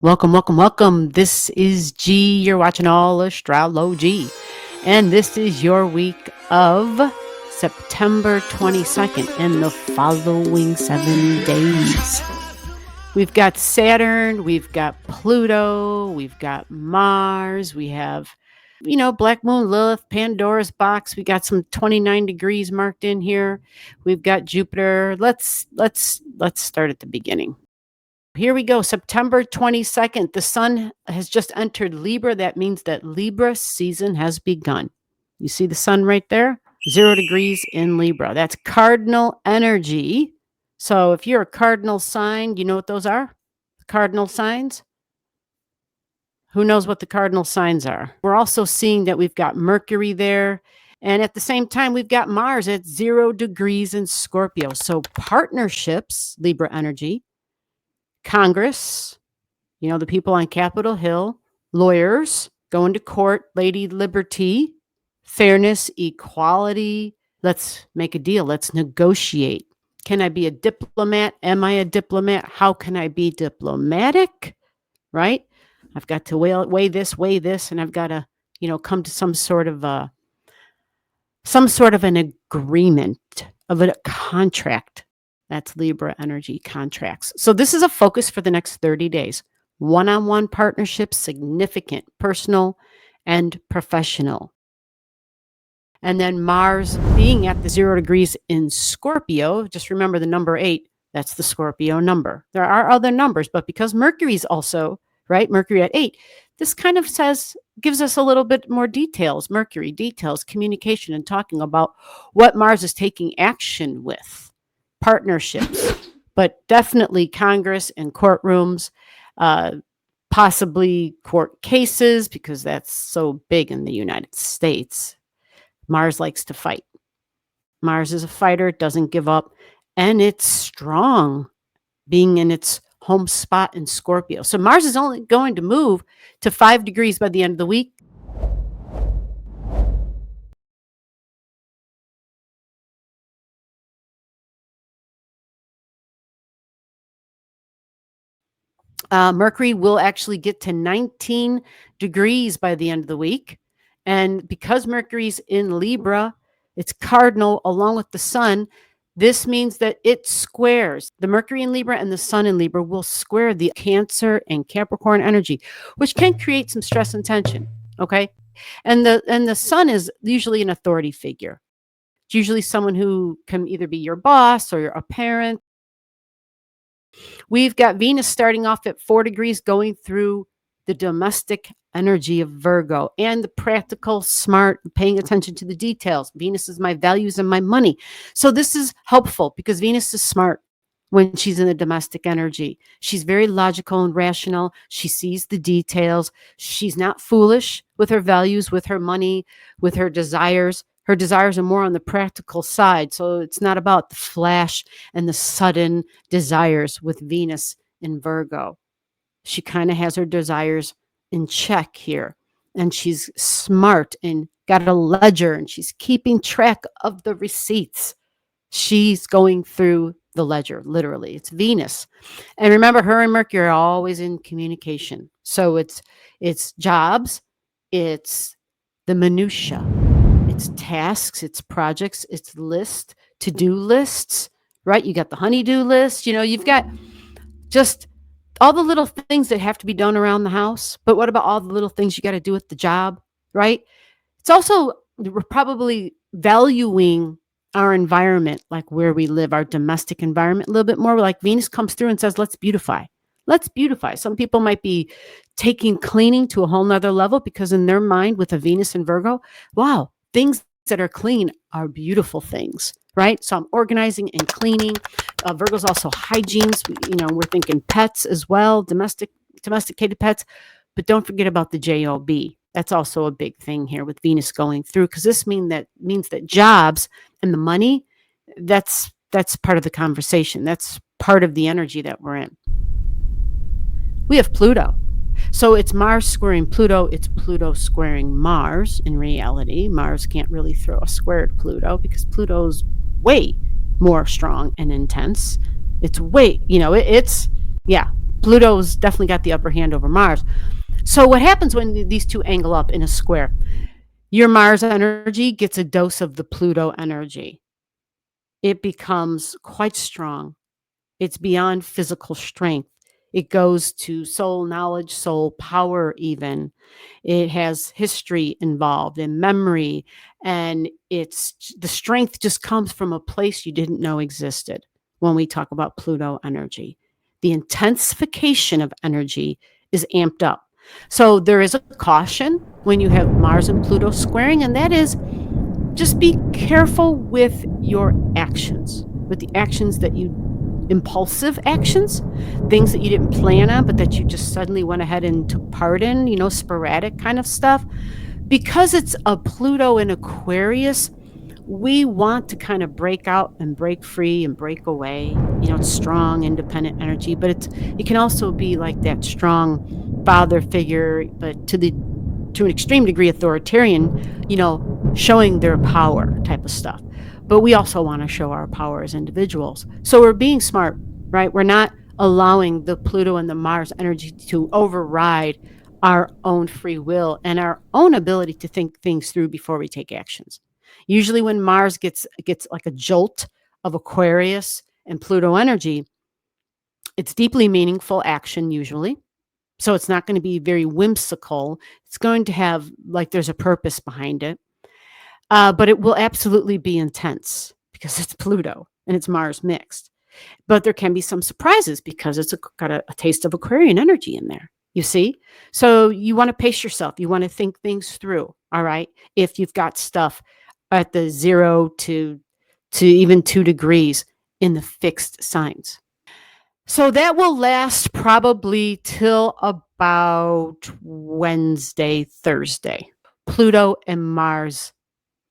Welcome, welcome, welcome. This is G. You're watching Allastrology. And this is your week of September 22nd and the following 7 days. We've got Saturn, we've got Pluto, we've got Mars, we have, Black Moon, Lilith, Pandora's box. We got some 29 degrees marked in here. We've got Jupiter. Let's start at the beginning. Here we go, September 22nd. The sun has just entered Libra. That means that Libra season has begun. You see the sun right there? 0 degrees in Libra. That's cardinal energy. So if you're a cardinal sign, you know what those are? Cardinal signs? Who knows what the cardinal signs are? We're also seeing that we've got Mercury there. And at the same time, we've got Mars at 0 degrees in Scorpio. So partnerships, Libra energy, Congress, the people on Capitol Hill, lawyers, going to court, Lady Liberty, fairness, equality. Let's make a deal. Let's negotiate. Can I be a diplomat? Am I a diplomat? How can I be diplomatic? Right? I've got to weigh this, and I've got to, come to some sort of an agreement of a contract. That's Libra energy, contracts. So this is a focus for the next 30 days. One-on-one partnerships, significant, personal and professional. And then Mars being at the 0 degrees in Scorpio, just remember the number 8, that's the Scorpio number. There are other numbers, but because Mercury's also, right, Mercury at 8, this kind of gives us a little bit more details, Mercury details, communication, and talking about what Mars is taking action with. Partnerships, but definitely Congress and courtrooms, possibly court cases, because that's so big in the United States. Mars likes to fight. Mars is a fighter, it doesn't give up, and it's strong, being in its home spot in Scorpio. So Mars is only going to move to 5 degrees by the end of the week. Mercury will actually get to 19 degrees by the end of the week. And because Mercury's in Libra, it's cardinal along with the sun. This means that it squares the Mercury in Libra, and the sun in Libra will square the Cancer and Capricorn energy, which can create some stress and tension. Okay. And the sun is usually an authority figure. It's usually someone who can either be your boss or a parent. We've got Venus starting off at 4 degrees, going through the domestic energy of Virgo and the practical, smart, paying attention to the details. Venus is my values and my money. So this is helpful because Venus is smart when she's in the domestic energy. She's very logical and rational. She sees the details. She's not foolish with her values, with her money, with her desires. Her desires are more on the practical side. So it's not about the flash and the sudden desires with Venus in Virgo. She kind of has her desires in check here. And she's smart and got a ledger, and she's keeping track of the receipts. She's going through the ledger, literally. It's Venus. And remember, her and Mercury are always in communication. So it's jobs, it's the minutia. It's tasks, it's projects, it's lists, to-do lists, right? You got the honey-do list. You've got just all the little things that have to be done around the house. But what about all the little things you got to do at the job, right? It's also, we're probably valuing our environment, like where we live, our domestic environment a little bit more. Like Venus comes through and says, let's beautify. Let's beautify. Some people might be taking cleaning to a whole nother level because in their mind with a Venus and Virgo, wow, things that are clean are beautiful things, right? So I'm organizing and cleaning. Virgo's also hygiene. We're thinking pets as well, domesticated pets. But don't forget about the job. That's also a big thing here with Venus going through, because this means that jobs and the money, that's part of the conversation. That's part of the energy that we're in. We have Pluto. So it's Mars squaring Pluto. It's Pluto squaring Mars. In reality, Mars can't really throw a square to Pluto because Pluto's way more strong and intense. It's way, Pluto's definitely got the upper hand over Mars. So what happens when these two angle up in a square? Your Mars energy gets a dose of the Pluto energy. It becomes quite strong. It's beyond physical strength. It goes to soul knowledge, soul power, even. It has history involved and memory. And it's the strength just comes from a place you didn't know existed when we talk about Pluto energy. The intensification of energy is amped up. So there is a caution when you have Mars and Pluto squaring, and that is just be careful with your actions, with the actions that you impulsive actions, things that you didn't plan on, but that you just suddenly went ahead and took part in, sporadic kind of stuff. Because it's a Pluto in Aquarius, we want to kind of break out and break free and break away. It's strong, independent energy, but it can also be like that strong father figure, but to an extreme degree authoritarian, showing their power type of stuff. But we also want to show our power as individuals. So we're being smart, right? We're not allowing the Pluto and the Mars energy to override our own free will and our own ability to think things through before we take actions. Usually when Mars gets like a jolt of Aquarius and Pluto energy, it's deeply meaningful action usually. So it's not going to be very whimsical. It's going to have, like, there's a purpose behind it. But it will absolutely be intense because it's Pluto and it's Mars mixed. But there can be some surprises because it's got a taste of Aquarian energy in there, you see? So you want to pace yourself. You want to think things through, all right? If you've got stuff at the 0 to even 2 degrees in the fixed signs. So that will last probably till about Wednesday, Thursday. Pluto and Mars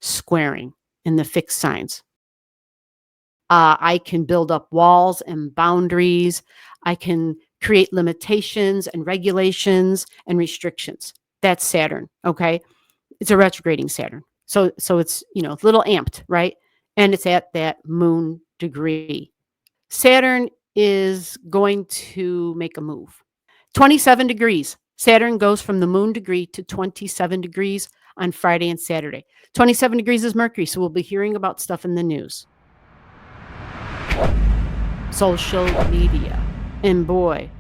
squaring in the fixed signs. I can build up walls and boundaries. I can create limitations and regulations and restrictions. That's Saturn, okay? It's a retrograding Saturn. So it's, a little amped, right? And it's at that moon degree. Saturn is going to make a move. 27 degrees. Saturn goes from the moon degree to 27 degrees on Friday and Saturday. 27 degrees is Mercury, so we'll be hearing about stuff in the news. Social media. And boy,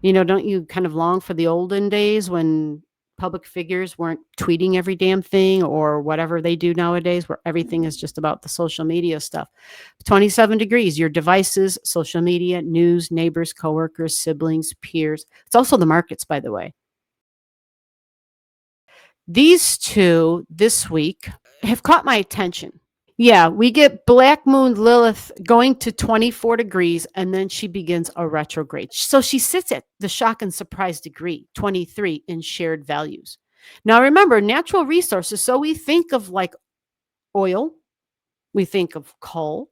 don't you kind of long for the olden days when public figures weren't tweeting every damn thing or whatever they do nowadays, where everything is just about the social media stuff. 27 degrees, your devices, social media, news, neighbors, coworkers, siblings, peers. It's also the markets, by the way. These two this week have caught my attention. Yeah, we get Black Moon Lilith going to 24 degrees, and then she begins a retrograde. So she sits at the shock and surprise degree, 23, in shared values. Now remember, natural resources. So we think of like oil, we think of coal,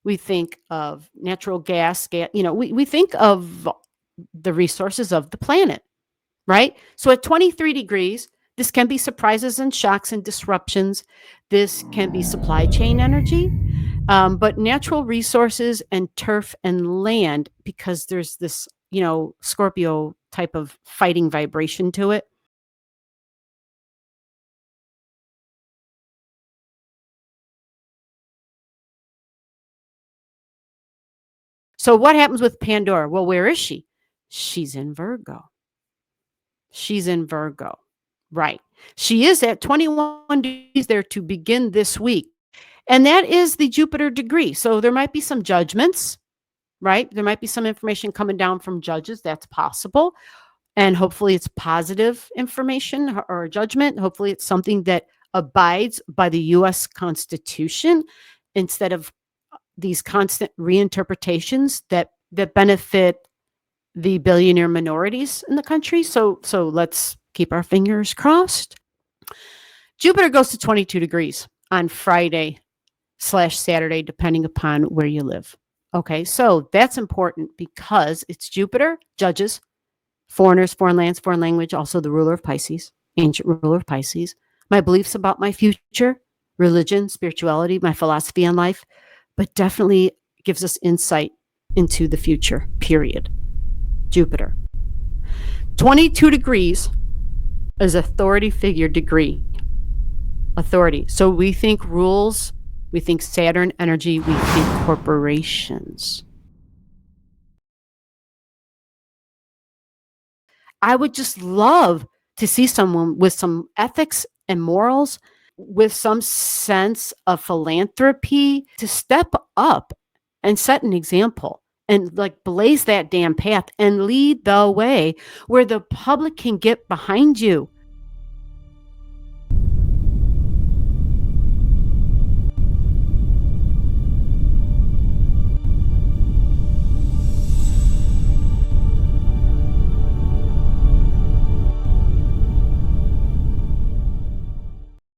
we think of natural gas, we think of the resources of the planet, right? So at 23 degrees, this can be surprises and shocks and disruptions. This can be supply chain energy, but natural resources and turf and land, because there's this, Scorpio type of fighting vibration to it. So what happens with Pandora? Well, where is she? She's in Virgo. She's in Virgo. Right. She is at 21 degrees there to begin this week. And that is the Jupiter degree. So there might be some judgments, right? There might be some information coming down from judges. That's possible. And hopefully it's positive information or judgment. Hopefully it's something that abides by the US Constitution instead of these constant reinterpretations that benefit the billionaire minorities in the country. So let's keep our fingers crossed. Jupiter goes to 22 degrees on Friday/Saturday, depending upon where you live. Okay, so that's important because it's Jupiter, judges, foreigners, foreign lands, foreign language, also the ruler of Pisces, ancient ruler of Pisces, my beliefs about my future, religion, spirituality, my philosophy on life, but definitely gives us insight into the future, period. Jupiter. 22 degrees is authority figure degree. Authority. So we think rules, we think Saturn energy, we think corporations. I would just love to see someone with some ethics and morals, with some sense of philanthropy to step up and set an example and like blaze that damn path and lead the way where the public can get behind you.